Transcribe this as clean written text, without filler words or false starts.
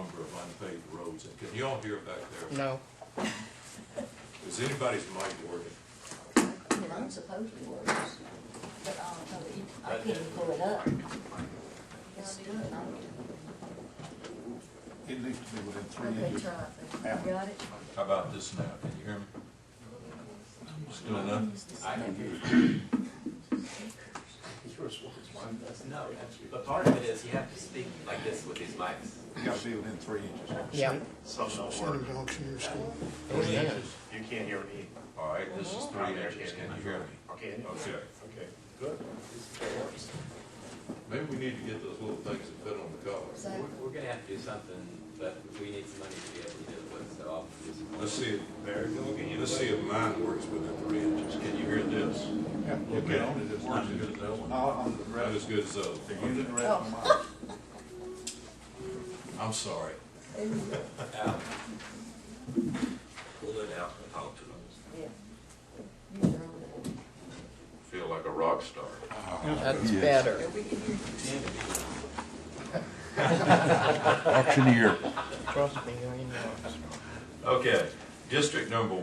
number of unpaved roads. And can you all hear back there? No. Is anybody's mic working? Mine supposedly works, but I don't know, I can't even pull it up. It's doing it. It needs to be within 3 Okay, inches. try it. You got it? How about this now? Can you hear me? Still enough? I can hear you. No, but part of it is you have to speak like this with these mics. You gotta be within 3 inches. Yeah. Some don't Send work. them down to your school. 3 inches. You can't hear me. All right, this is 3 inches. Can you hear me? Okay. Okay. Okay, good. Maybe we need to get those little things that fit on the car. Exactly. We're gonna have to do something, but we need some money to be able to do it with, so I'll do some. Let's see if, There you go again. let's see if mine works within 3 inches. Can you hear this? Yeah, Okay. it's not as good as that one. No, on the Not as rest, good as those. they're using the rest Oh. of mine. I'm sorry. Out. Pull it out and talk to them. Yeah. Use your own. Feel like a rock star. That's better. Auctioneer. Trust me, you know. Okay, district number